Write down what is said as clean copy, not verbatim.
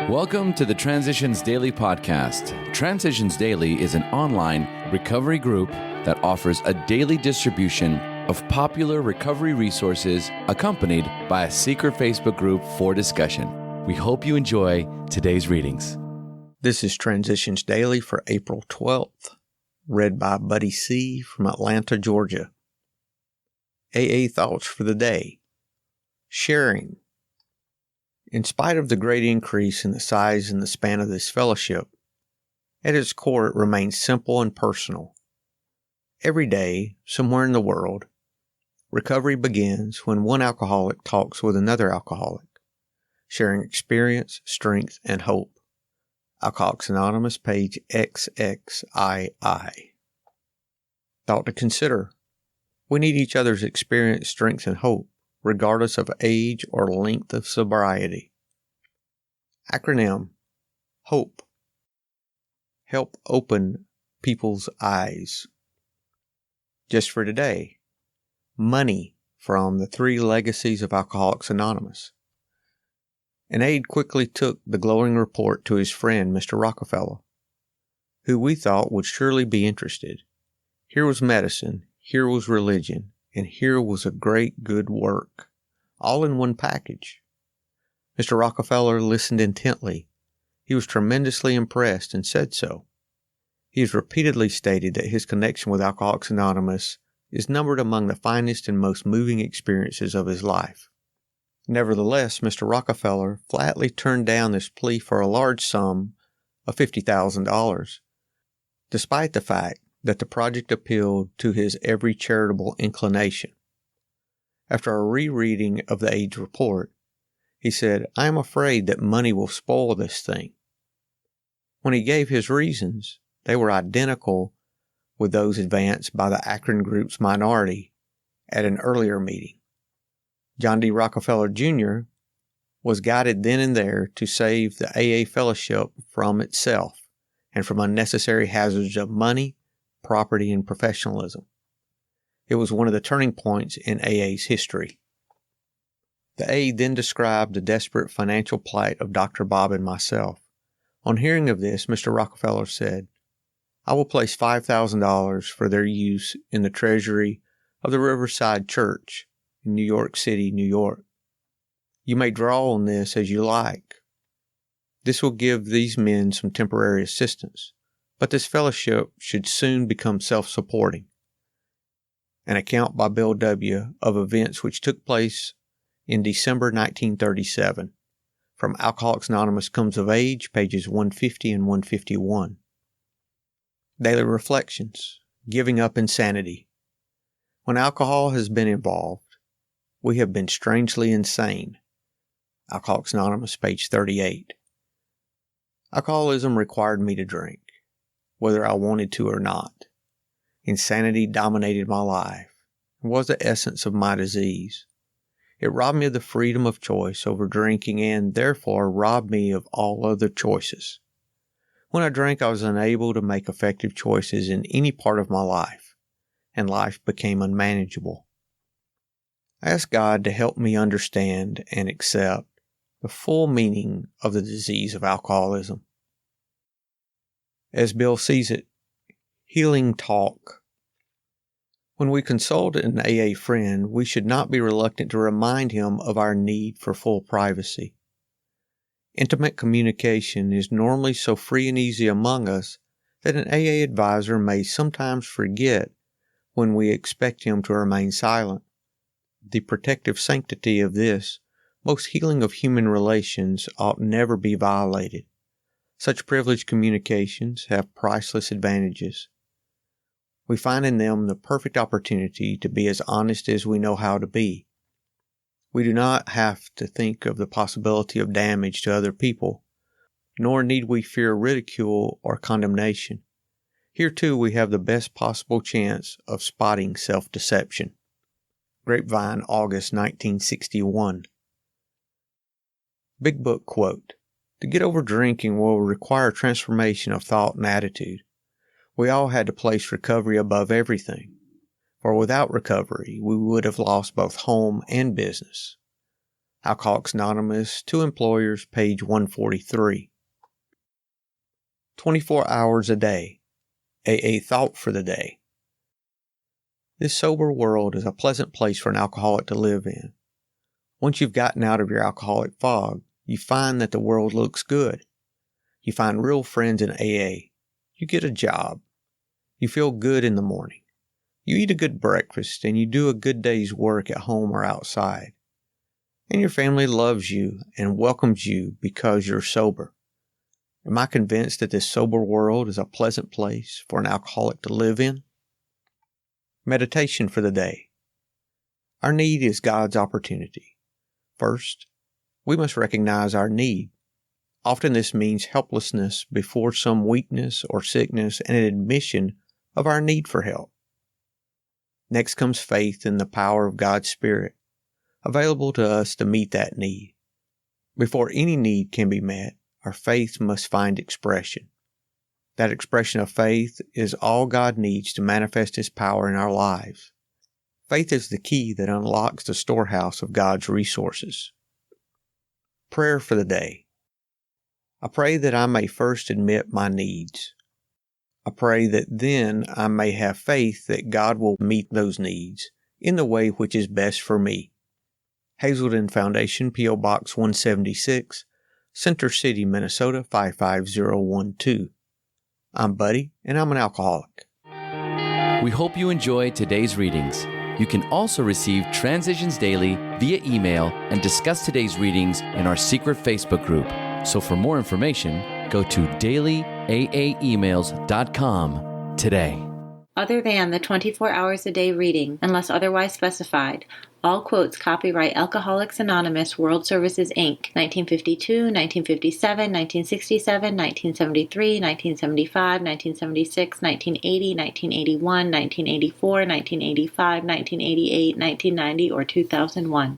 Welcome to the Transitions Daily podcast. Transitions Daily is an online recovery group that offers a daily distribution of popular recovery resources accompanied by a secret Facebook group for discussion. We hope you enjoy today's readings. This is Transitions Daily for April 12th, read by Buddy C. from Atlanta, Georgia. AA thoughts for the day. Sharing. In spite of the great increase in the size and the span of this fellowship, at its core it remains simple and personal. Every day, somewhere in the world, recovery begins when one alcoholic talks with another alcoholic, sharing experience, strength, and hope. Alcoholics Anonymous, page XXII. Thought to consider. We need each other's experience, strength, and hope, regardless of age or length of sobriety. Acronym: HOPE. Help open people's eyes. Just for today, money from the 3 legacies of Alcoholics Anonymous. An aide quickly took the glowing report to his friend, Mr. Rockefeller, who we thought would surely be interested. Here was medicine, here was religion, and here was a great good work, all in one package. Mr. Rockefeller listened intently. He was tremendously impressed and said so. He has repeatedly stated that his connection with Alcoholics Anonymous is numbered among the finest and most moving experiences of his life. Nevertheless, Mr. Rockefeller flatly turned down this plea for a large sum of $50,000, despite the fact that the project appealed to his every charitable inclination. After a rereading of the aide's report, he said, "I am afraid that money will spoil this thing." When he gave his reasons, they were identical with those advanced by the Akron Group's minority at an earlier meeting. John D. Rockefeller, Jr. was guided then and there to save the AA fellowship from itself and from unnecessary hazards of money, property, and professionalism. It was one of the turning points in AA's history. The aide then described the desperate financial plight of Dr. Bob and myself. On hearing of this, Mr. Rockefeller said, "I will place $5,000 for their use in the treasury of the Riverside Church in New York City, New York. You may draw on this as you like. This will give these men some temporary assistance, but this fellowship should soon become self-supporting." An account by Bill W. of events which took place in December 1937. From Alcoholics Anonymous Comes of Age, pages 150 and 151. Daily Reflections. Giving up insanity. When alcohol has been involved, we have been strangely insane. Alcoholics Anonymous, page 38. Alcoholism required me to drink, whether I wanted to or not. Insanity dominated my life and was the essence of my disease. It robbed me of the freedom of choice over drinking and, therefore, robbed me of all other choices. When I drank, I was unable to make effective choices in any part of my life, and life became unmanageable. I asked God to help me understand and accept the full meaning of the disease of alcoholism. As Bill sees it, healing talk. When we consult an AA friend, we should not be reluctant to remind him of our need for full privacy. Intimate communication is normally so free and easy among us that an AA advisor may sometimes forget when we expect him to remain silent. The protective sanctity of this, most healing of human relations, ought never be violated. Such privileged communications have priceless advantages. We find in them the perfect opportunity to be as honest as we know how to be. We do not have to think of the possibility of damage to other people, nor need we fear ridicule or condemnation. Here, too, we have the best possible chance of spotting self-deception. Grapevine, August 1961. Big Book quote: "To get over drinking will require transformation of thought and attitude. We all had to place recovery above everything, for without recovery we would have lost both home and business. Alcoholics Anonymous to Employers, page 143. 24 hours a day. AA thought for the day. This sober world is a pleasant place for an alcoholic to live in. Once you've gotten out of your alcoholic fog, you find that the world looks good. You find real friends in AA. You get a job. You feel good in the morning. You eat a good breakfast and you do a good day's work at home or outside. And your family loves you and welcomes you because you're sober. Am I convinced that this sober world is a pleasant place for an alcoholic to live in? Meditation for the day. Our need is God's opportunity. First, we must recognize our need. Often this means helplessness before some weakness or sickness and an admission of our need for help. Next comes faith in the power of God's Spirit, available to us to meet that need. Before any need can be met, our faith must find expression. That expression of faith is all God needs to manifest His power in our lives. Faith is the key that unlocks the storehouse of God's resources. Prayer for the day. I pray that I may first admit my needs. I pray that then I may have faith that God will meet those needs in the way which is best for me. Hazelden Foundation, P.O. Box 176, Center City, Minnesota 55012. I'm Buddy, and I'm an alcoholic. We hope you enjoyed today's readings. You can also receive Transitions Daily via email and discuss today's readings in our secret Facebook group. So for more information, go to dailyaaemails.com today. Other than the 24 hours a day reading, unless otherwise specified, all quotes copyright Alcoholics Anonymous World Services, Inc., 1952, 1957, 1967, 1973, 1975, 1976, 1980, 1981, 1984, 1985, 1988, 1990, or 2001.